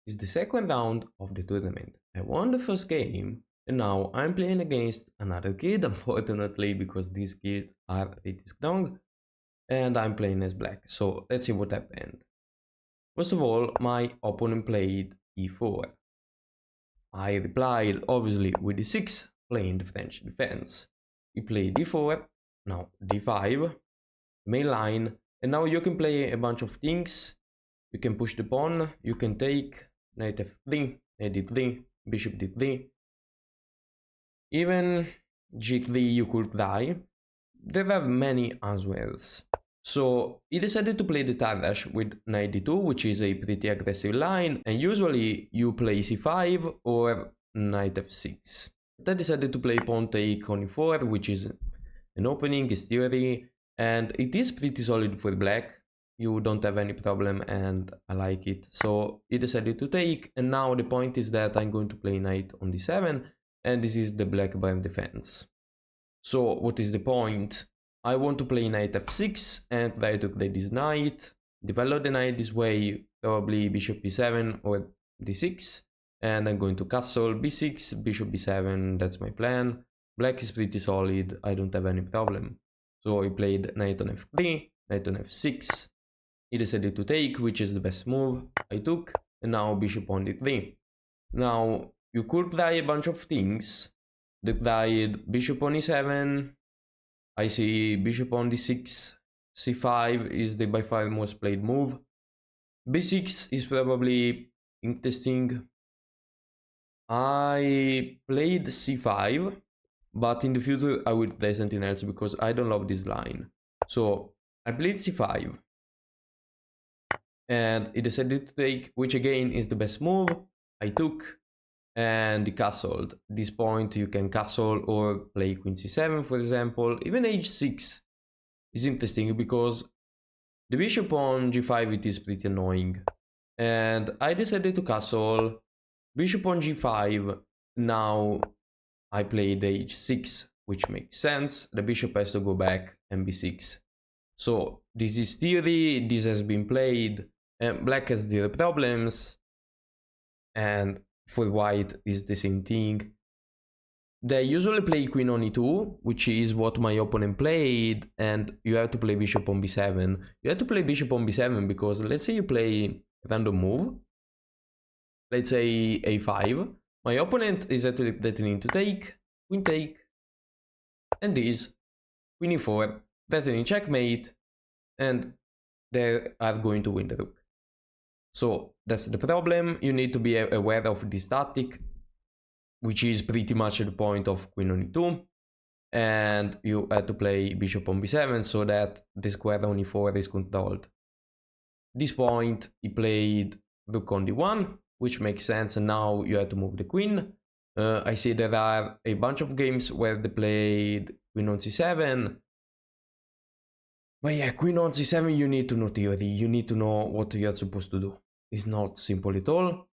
is the second round of the tournament. I won the first game, and now I'm playing against another kid, unfortunately, because these kids are pretty strong, and I'm playing as black. So let's see what happened. First of all, my opponent played e4. I replied, obviously, with d6, playing the French defense. He played d4, now d5, main line, and now you can play a bunch of things. You can push the pawn, you can take knight f3, knight d3, bishop d3. Even g3 you could try. There are many answers. So he decided to play the Tarrasch with knight d2, which is a pretty aggressive line, and usually you play c5 or knight f6. But I decided to play pawn take on e4, which is an opening, is theory, and it is pretty solid for black. You don't have any problem, and I like it. So he decided to take, and now the point is that I'm going to play knight on d7, and this is the black brave defense. So what is the point? I want to play knight f6 and try to play this knight, develop the knight this way, probably bishop b7 or d6, and I'm going to castle b6, bishop b7, that's my plan. Black is pretty solid, I don't have any problem. So I played knight on f3, knight on f6, he decided to take, which is the best move, I took, and now bishop on d3. Now, you could try a bunch of things. They tried bishop on e7, I see bishop on d6, c5 is the by far most played move. b6 is probably interesting. I played c5, but in the future I will play something else because I don't love this line. So I played c5, and he decided to take, which again is the best move. I took, and he castled. At this point you can castle or play queen c7, for example. Even h6 is interesting because the bishop on g5 it is pretty annoying, and I decided to castle. Bishop on g5, now I played h6, which makes sense. The bishop has to go back and b6. So this is theory, this has been played, and black has zero problems, and for white is the same thing. They usually play queen on e2, which is what my opponent played, and you have to play bishop on b7. You have to play bishop on b7 because let's say you play a random move, let's say a5. My opponent is actually threatening to take, and this, queen e4, threatening checkmate, and they are going to win the rook. So that's the problem. You need to be aware of this tactic, which is pretty much the point of queen on e2, and you have to play bishop on b7 so that the square on e4 is controlled. At this point he played rook on d1, which makes sense, and now you have to move the queen. I see there are a bunch of games where they played queen on c7. But yeah, queen on c7, you need to know theory, you need to know what you are supposed to do. It's not simple at all.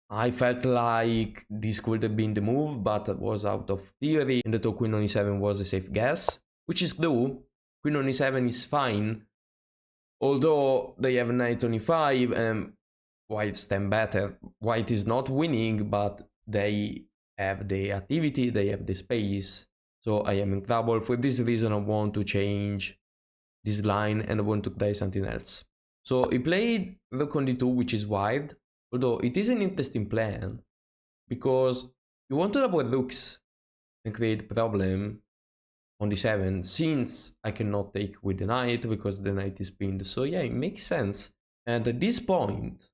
I felt like this could have been the move, but it was out of theory, and the queen on e7 was a safe guess, which is true. Queen on e7 is fine, although they have knight on e5 and white's 10 better. White is not winning, but they have the activity, they have the space, so I am in trouble. For this reason I want to change this line and I want to try something else. So he played rook on d2, which is wide, although it is an interesting plan because you want to double rooks and create problem on d7 since I cannot take with the knight because the knight is pinned. So yeah, it makes sense. And at this point,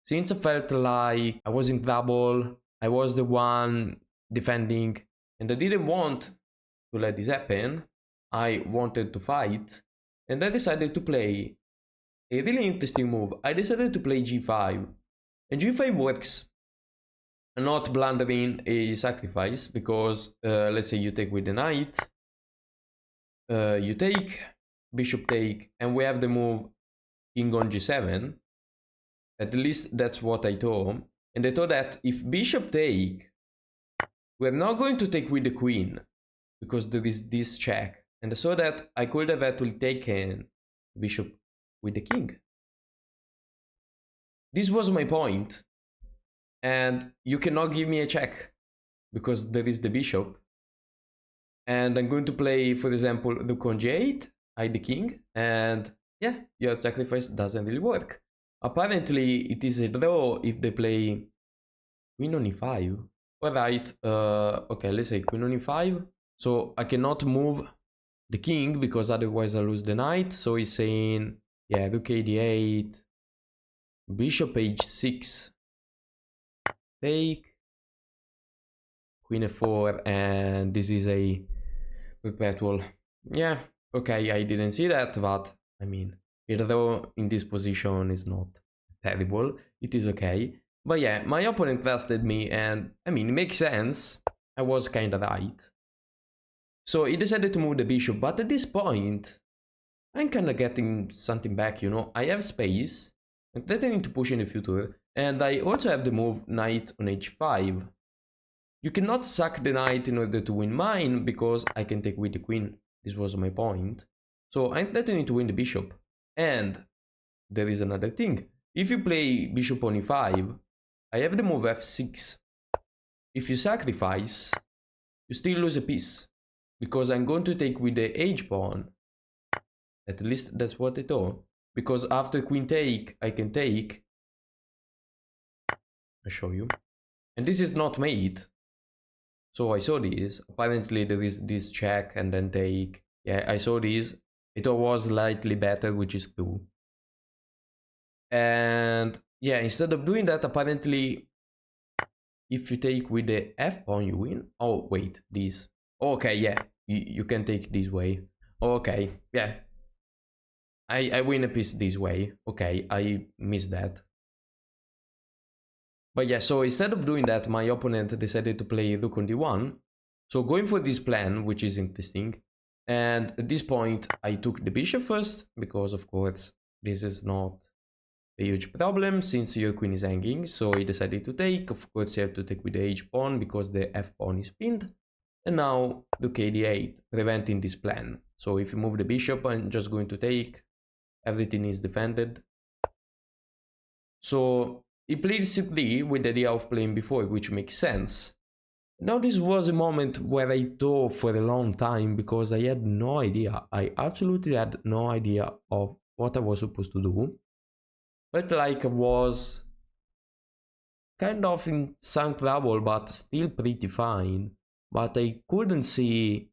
since I felt like I was in trouble, I was the one defending, and I didn't want to let this happen, I wanted to fight, and I decided to play a really interesting move. I decided to play g5, and g5 works, not blundering a sacrifice, because let's say you take with the knight, you take, bishop take, and we have the move king on g7. At least that's what I thought. And I thought that if bishop take, we're not going to take with the queen, because there is this check. And I saw that I could have actually taken bishop with the king. this was my point. And you cannot give me a check because there is the bishop. And I'm going to play, for example, rook on g8, hide the king, and yeah, your sacrifice doesn't really work. Apparently, it is a draw if they play queen on e5. Alright, okay, let's say queen on e5. So I cannot move the king because otherwise I lose the knight. So he's saying, yeah, rook ad8, bishop h6, take, queen f4, and this is a perpetual. Yeah, okay, I didn't see that, but I mean, although in this position is not terrible, it is okay. But yeah, my opponent trusted me, and I mean, it makes sense. I was kinda right. So he decided to move the bishop, but at this point, I'm kinda getting something back, you know. I have space, I'm threatening to push in the future, and I also have the move knight on h5. You cannot sack the knight in order to win mine, because I can take with the queen. This was my point. So I'm threatening to win the bishop. And there is another thing. If you play bishop on e5, I have the move f6. If you sacrifice, you still lose a piece, because I'm going to take with the h-pawn. At least that's what I thought. Because after queen take, I can take. I'll show you. And this is not mate. So I saw this. Apparently there is this check and then take. Yeah, I saw this. It was slightly better, which is 2. And yeah, instead of doing that, apparently, if you take with the f-pawn, you win. Oh, wait, this. Okay, yeah, you can take this way. Okay, yeah. I win a piece this way. Okay, I missed that. But yeah, so instead of doing that, my opponent decided to play rook on d1. So going for this plan, which is interesting. And at this point, I took the bishop first, because of course, this is not a huge problem since your queen is hanging. So he decided to take. Of course, you have to take with the h-pawn because the f-pawn is pinned. And now rook ad8, preventing this plan. So if you move the bishop, I'm just going to take. Everything is defended. So he played c3 with the idea of playing before, which makes sense. Now this was a moment where I thought for a long time because I had no idea. I absolutely had no idea of what I was supposed to do. Felt like I was kind of in some trouble, but still pretty fine. But I couldn't see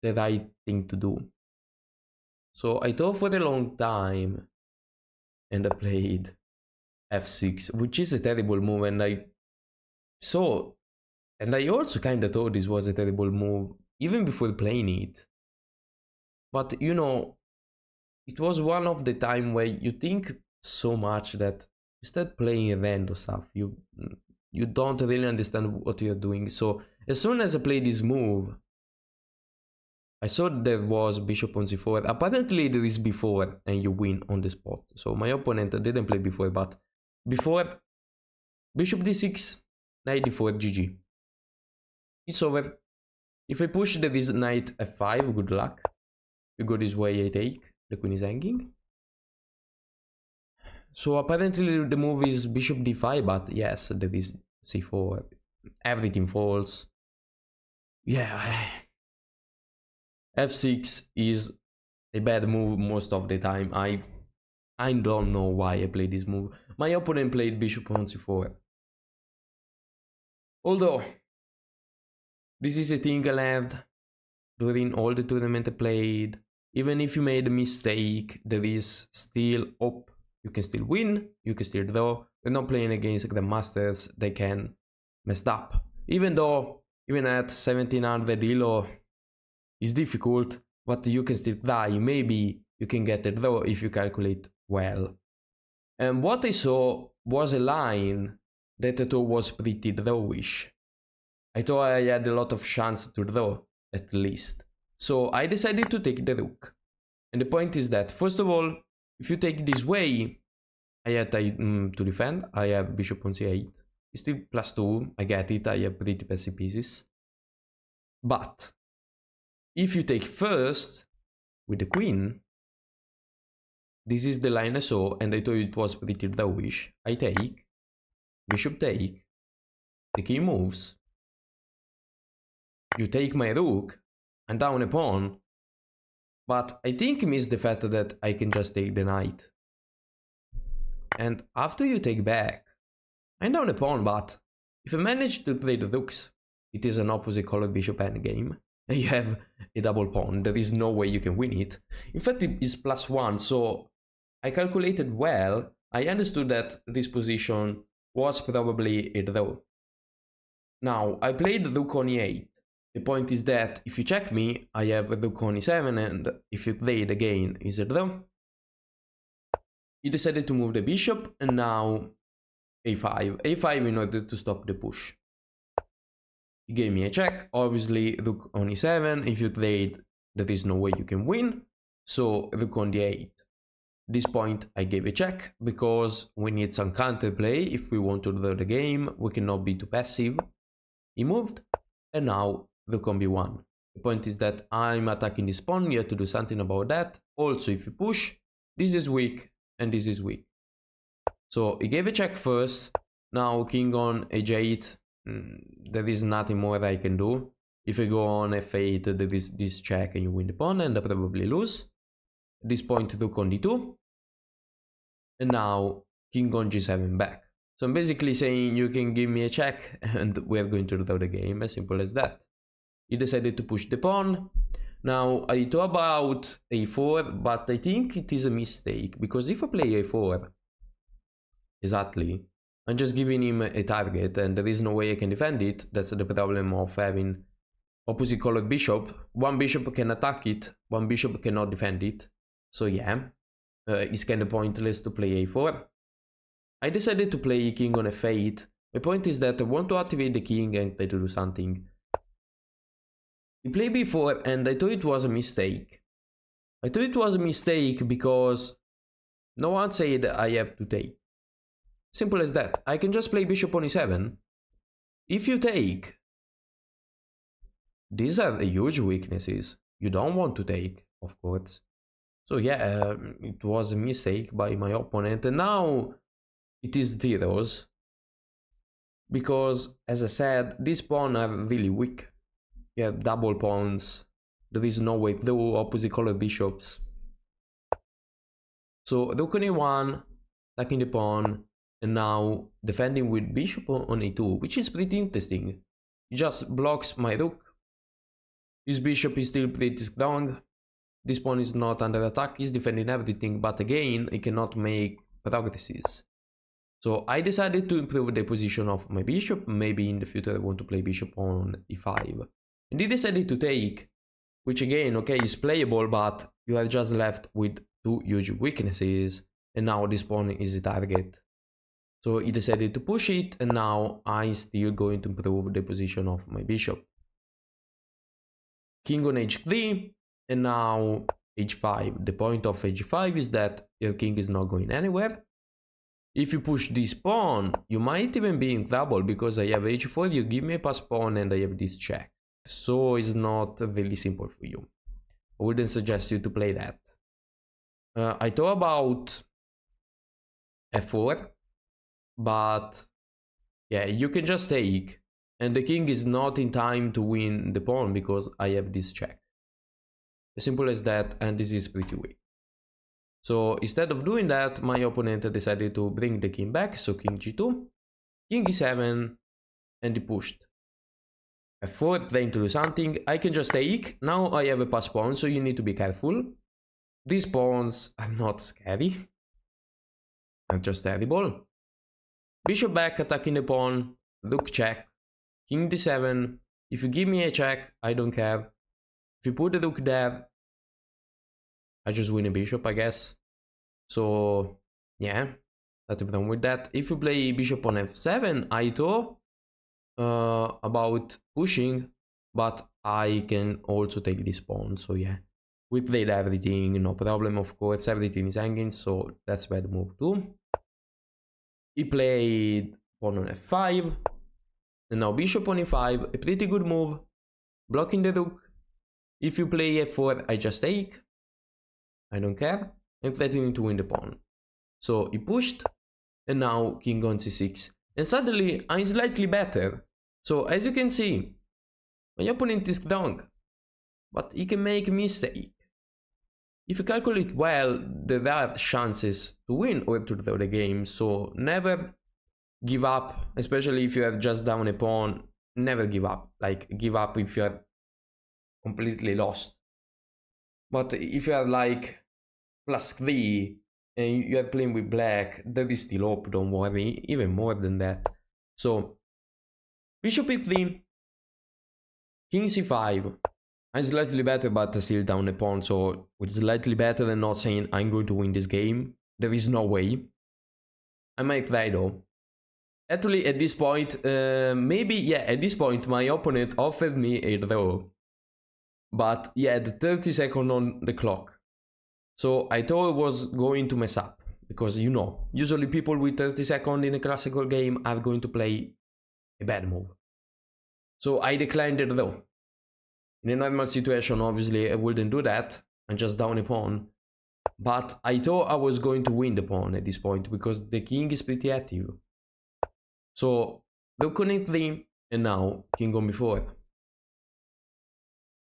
the right thing to do. So I thought for a long time and I played f6, which is a terrible move, and I also kind of thought this was a terrible move even before playing it. But you know, it was one of the time where you think so much that you start playing random stuff. You don't really understand what you're doing. So as soon as I played this move, I saw there was bishop on c4. Apparently there is before and you win on the spot. So my opponent didn't play before, but before bishop d6, knight d4, GG. It's over. If I push, there is knight f5, good luck. You go this way, I take. The queen is hanging. So apparently the move is bishop d5, but yes, there is c4. Everything falls. Yeah. f6 is a bad move most of the time. I don't know why I played this move. My opponent played bishop on c4. Although, this is a thing I learned during all the tournament I played. Even if you made a mistake, there is still hope. You can still win, you can still draw. We're not playing against grandmasters, they can mess up. Even though, even at 1700 elo, it's difficult, but you can still try. Maybe you can get a draw if you calculate well. And what I saw was a line that I thought was pretty drawish. I thought I had a lot of chance to draw, at least. So I decided to take the rook. And the point is that, first of all, if you take this way, I had to defend. I have bishop on c8. It's still +2, I get it, I have pretty passive pieces. But if you take first with the queen, This is the line I saw, and I thought it was pretty drawish. I take, bishop take, the king moves, you take my rook, and down a pawn, but I think he missed the fact that I can just take the knight. And after you take back, I'm down a pawn, but if I manage to play the rooks, it is an opposite color bishop endgame, and you have a double pawn. There is no way you can win it. In fact, it is +1, so I calculated well. I understood that this position was probably a draw. Now, I played rook on e8. The point is that if you check me, I have rook on e7, and if you play it again, is a draw. He decided to move the bishop, and now a5. a5 in order to stop the push. He gave me a check. Obviously, rook on e7. If you played, there is no way you can win. So, rook on d8. This point, I gave a check, because we need some counterplay. If we want to draw the game, we cannot be too passive. He moved, and now rook on b1. The point is that I'm attacking this pawn. You have to do something about that. Also, if you push, this is weak, and this is weak. So he gave a check first. Now king on h8. There is nothing more I can do. If I go on f8, there is this check and you win the pawn, and I probably lose. At this point, rook on d2. And now king on g7 back. So I'm basically saying you can give me a check and we're going to draw the game, as simple as that. He decided to push the pawn. Now I thought about a4, but I think it is a mistake, because if I play a4, exactly, I'm just giving him a target and there is no way I can defend it. That's the problem of having opposite colored bishop. One bishop can attack it, one bishop cannot defend it. So yeah, it's kind of pointless to play a4. I decided to play king on f8. My point is that I want to activate the king and try to do something. He played b4 and I thought it was a mistake. I thought it was a mistake because no one said I have to take. Simple as that. I can just play bishop on e7. If you take, these are the huge weaknesses. You don't want to take, of course. So yeah, it was a mistake by my opponent, and now it is zeros. Because, as I said, these pawns are really weak. You have double pawns. There is no way through opposite color bishops. So rook on a1, attacking the pawn, and now defending with bishop on a2, which is pretty interesting. It just blocks my rook. This bishop is still pretty strong. This pawn is not under attack, he's defending everything, but again, it cannot make progresses. So I decided to improve the position of my bishop. Maybe in the future I want to play bishop on e5. And he decided to take, which again, okay, is playable, but you are just left with two huge weaknesses, and now this pawn is the target. So he decided to push it, and now I'm still going to improve the position of my bishop. King on h3, and now h5. The point of h5 is that your king is not going anywhere. If you push this pawn, you might even be in trouble, because I have h4, you give me a pass pawn, and I have this check. So it's not really simple for you. I wouldn't suggest you to play that. I thought about f4, but yeah, you can just take, and the king is not in time to win the pawn because I have this check. As simple as that, and this is pretty weak. So instead of doing that, my opponent decided to bring the king back, so king g2, king e7, and he pushed. f4, trying to do something. I can just take. Now I have a pass pawn, so you need to be careful. These pawns are not scary. They're just terrible. Bishop back, attacking the pawn. Rook check. King d7. If you give me a check, I don't care. If you put the rook there, I just win a bishop, I guess. So, yeah, nothing wrong with that. If you play bishop on f7, I thought about pushing, but I can also take this pawn. So, yeah, we played everything, no problem, of course. Everything is hanging, so that's bad move too. He played pawn on f5, and now bishop on e5, a pretty good move, blocking the rook. If you play f4, I just take. I don't care. and threatening to win the pawn. So he pushed, and now king on c6. And suddenly I'm slightly better. So as you can see, my opponent is strong, but he can make a mistake. If you calculate well, there are chances to win or to draw the game, so never give up, especially if you are just down a pawn. Never give up. Like, give up if you are completely lost. But if you are like +3 and you are playing with black, there is still hope, don't worry, even more than that. So, bishop e3, king c5. I'm slightly better, but still down a pawn, so it's slightly better than not saying I'm going to win this game. There is no way. I might try though. Actually, at this point, at this point, my opponent offered me a draw. But he had 30 seconds on the clock. So I thought it was going to mess up. Because, you know, usually people with 30 seconds in a classical game are going to play a bad move. So I declined the draw. In a normal situation, obviously, I wouldn't do that. I'm just down a pawn. But I thought I was going to win the pawn at this point, because the king is pretty active. So, rook on e3, and now king on b4.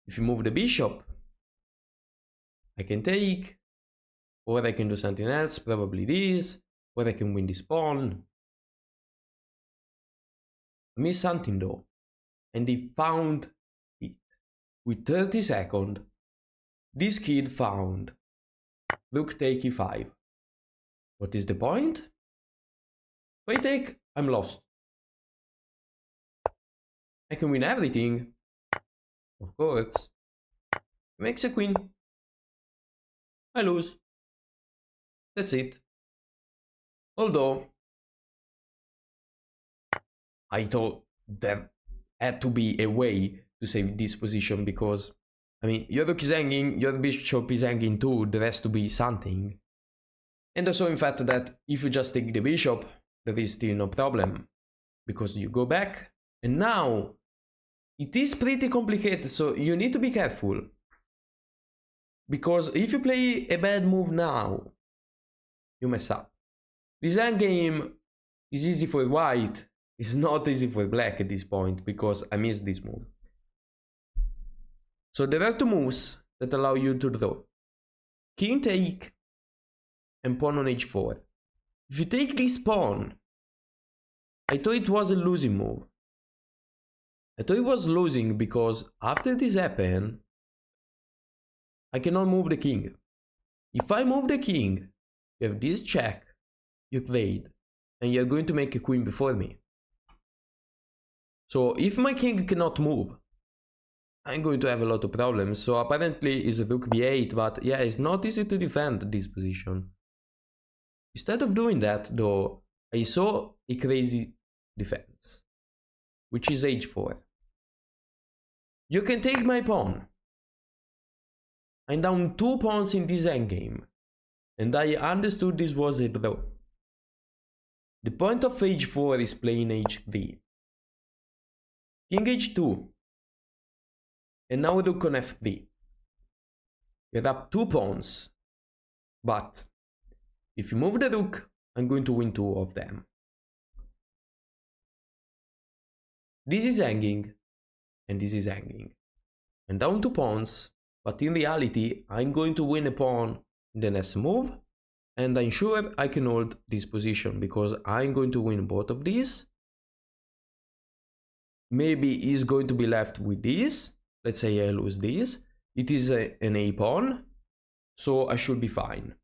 If you move the bishop, I can take, or I can do something else, probably this, or I can win this pawn. I missed something though, and he found it. With 30 seconds, this kid found rook take e5. What is the point? If I take, I'm lost. I can win everything. Of course. Makes a queen. I lose. That's it. Although, I thought there had to be a way to save this position, because, I mean, your rook is hanging, your bishop is hanging too, there has to be something. And also in fact that if you just take the bishop, there is still no problem, because you go back, and now it is pretty complicated, so you need to be careful. Because if you play a bad move now, you mess up. This endgame is easy for white, it's not easy for black at this point, because I missed this move. So there are two moves that allow you to draw. King take and pawn on h4. If you take this pawn, I thought it was a losing move. I thought it was losing because after this happened, I cannot move the king. If I move the king, you have this check, you played, and you're going to make a queen before me. So if my king cannot move, I'm going to have a lot of problems. So apparently it's rook b8, but yeah, it's not easy to defend this position. Instead of doing that though, I saw a crazy defense, which is h4. You can take my pawn. I'm down 2 pawns in this endgame, and I understood this was a draw. The point of h4 is playing h3. King h2. And now rook on f3. You're up 2 pawns. But if you move the rook, I'm going to win 2 of them. This is hanging, and this is hanging. And down 2 pawns, but in reality, I'm going to win a pawn in the next move, and I'm sure I can hold this position, because I'm going to win both of these. Maybe he's going to be left with this. Let's say I lose this. It is an a pawn, so I should be fine.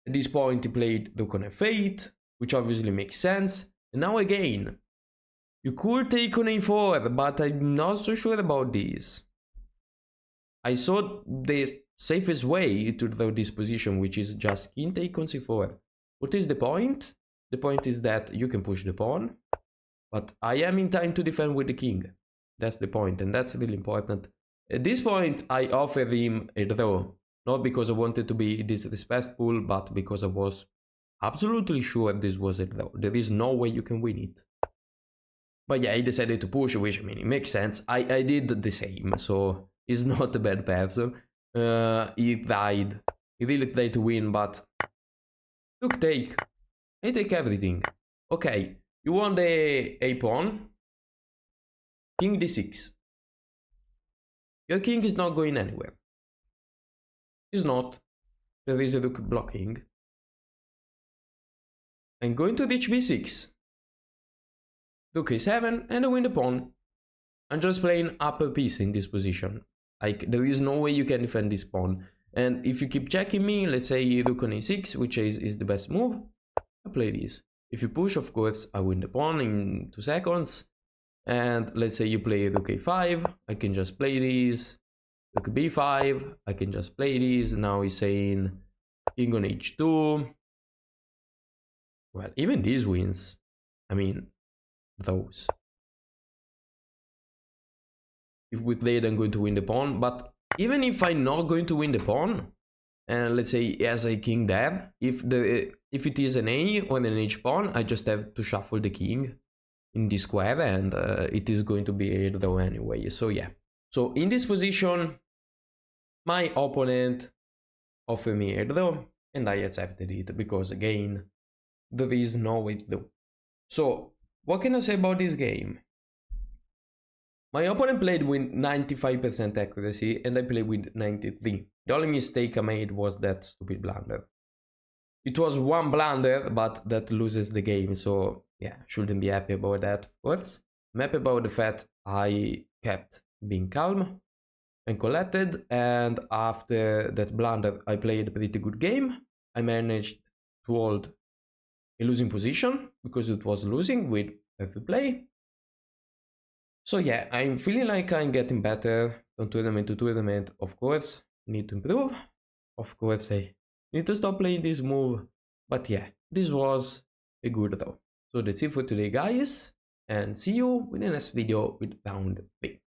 At this point he played rook on f8, which obviously makes sense. And now again, you could take on a4, but I'm not so sure about this. I saw the safest way to draw this position, which is just king take on c4. What is the point? The point is that you can push the pawn, but I am in time to defend with the king. That's the point, and that's really important. At this point, I offered him a draw. Not because I wanted to be disrespectful, but because I was absolutely sure this was a draw. There is no way you can win it. But yeah, I decided to push, which, I mean, it makes sense. I did the same, so he's not a bad person. He died He really tried to win, but look, take. I take everything. Okay, you want the a pawn. King d6. Your king is not going anywhere. He's not. There is a rook blocking. I'm going to reach b6. Rook a7 and I win the pawn. I'm just playing upper piece in this position. Like, there is no way you can defend this pawn. And if you keep checking me, let's say rook on a6, which is the best move, I play this. If you push, of course, I win the pawn in 2 seconds. And let's say you play rook a5, I can just play this. Rook b5, I can just play this. Now he's saying king on h2. Well, even these wins. I mean, those. If we play it, I'm going to win the pawn. But even if I'm not going to win the pawn, and let's say he has a king there, if it is an a or an h pawn, I just have to shuffle the king in this square, and it is going to be a draw anyway. So yeah. So in this position, my opponent offered me a draw, and I accepted it because again, there is no way to do. So what can I say about this game? My opponent played with 95% accuracy and I played with 93. The only mistake I made was that stupid blunder. It was one blunder, but that loses the game, so yeah, shouldn't be happy about that, of course. I'm happy about the fact I kept being calm and collected, and after that blunder I played a pretty good game. I managed to hold a losing position because it was losing with every play. So yeah, I'm feeling like I'm getting better from tournament to tournament. Of course, need to improve. Of course, I need to stop playing this move. But yeah, this was a good draw. So that's it for today, guys. And see you in the next video with round 3.